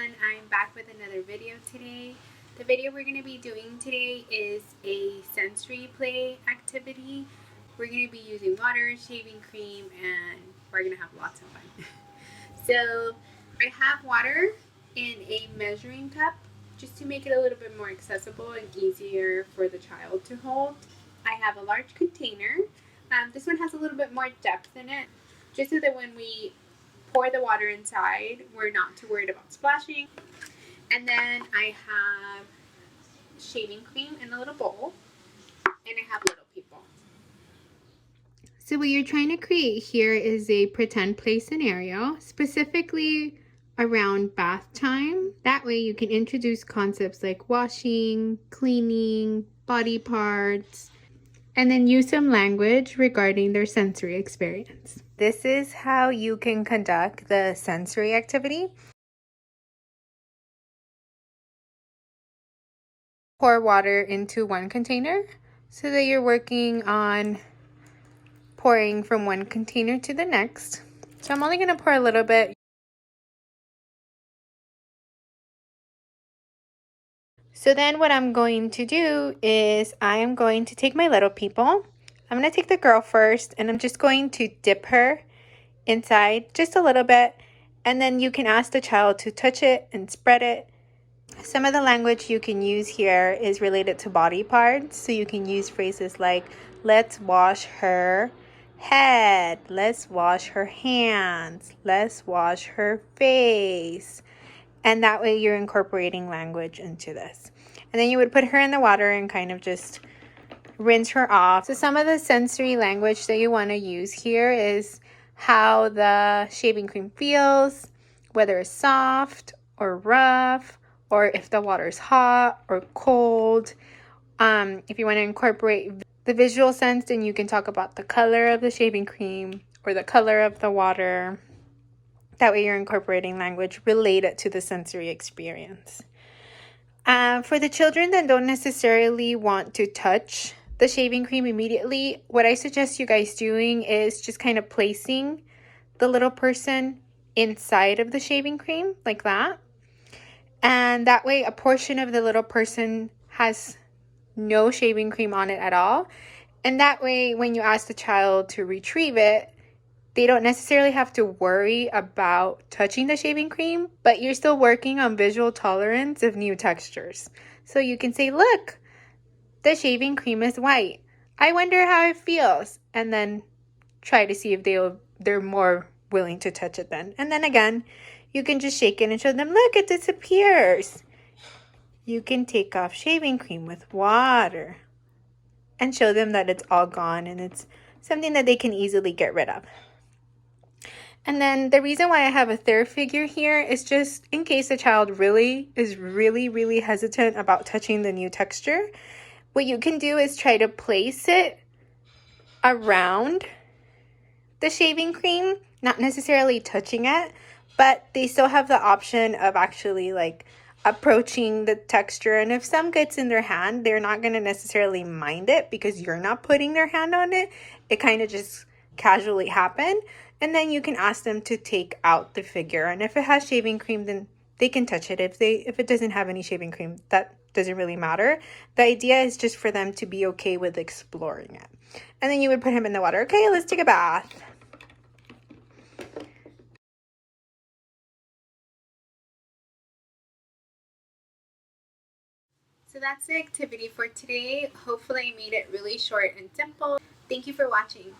everyone, I'm back with another video today. The video we're going to be doing today is a sensory play activity. We're going to be using water, shaving cream, and we're going to have lots of fun. So I have water in a measuring cup just to make it a little bit more accessible and easier for the child to hold. I have a large container. This one has a little bit more depth in it, just so that when we pour the water inside, we're not too worried about splashing. And then I have shaving cream in a little bowl, and I have little people. So what you're trying to create here is a pretend play scenario, specifically around bath time. That way you can introduce concepts like washing, cleaning, body parts, and then use some language regarding their sensory experience. This is how you can conduct the sensory activity. Pour water into one container so that you're working on pouring from one container to the next. So I'm only going to pour a little bit. So then what I'm going to do is I am going to take my little people. I'm going to take the girl first, and I'm just going to dip her inside just a little bit. And then you can ask the child to touch it and spread it. Some of the language you can use here is related to body parts. So you can use phrases like, let's wash her head, let's wash her hands, let's wash her face. And that way you're incorporating language into this. And then you would put her in the water and kind of just rinse her off. So some of the sensory language that you want to use here is how the shaving cream feels, whether it's soft or rough, or if the water is hot or cold. If you want to incorporate the visual sense, then you can talk about the color of the shaving cream or the color of the water. That way you're incorporating language related to the sensory experience. For the children that don't necessarily want to touch the shaving cream immediately, what I suggest you guys doing is just kind of placing the little person inside of the shaving cream like that. And that way a portion of the little person has no shaving cream on it at all. And that way when you ask the child to retrieve it, they don't necessarily have to worry about touching the shaving cream, but you're still working on visual tolerance of new textures. So you can say, look, the shaving cream is white. I wonder how it feels. And then try to see if they're more willing to touch it then. And then again, you can just shake it and show them, look, it disappears. You can take off shaving cream with water and show them that it's all gone and it's something that they can easily get rid of. And then the reason why I have a third figure here is just in case the child is really hesitant about touching the new texture. What you can do is try to place it around the shaving cream, not necessarily touching it, but they still have the option of actually like approaching the texture. And if some gets in their hand, they're not going to necessarily mind it because you're not putting their hand on it. It kind of just casually happened. And then you can ask them to take out the figure. And if it has shaving cream, then they can touch it. If it doesn't have any shaving cream, that doesn't really matter. The idea is just for them to be okay with exploring it. And then you would put him in the water. Okay, let's take a bath. So that's the activity for today. Hopefully I made it really short and simple. Thank you for watching.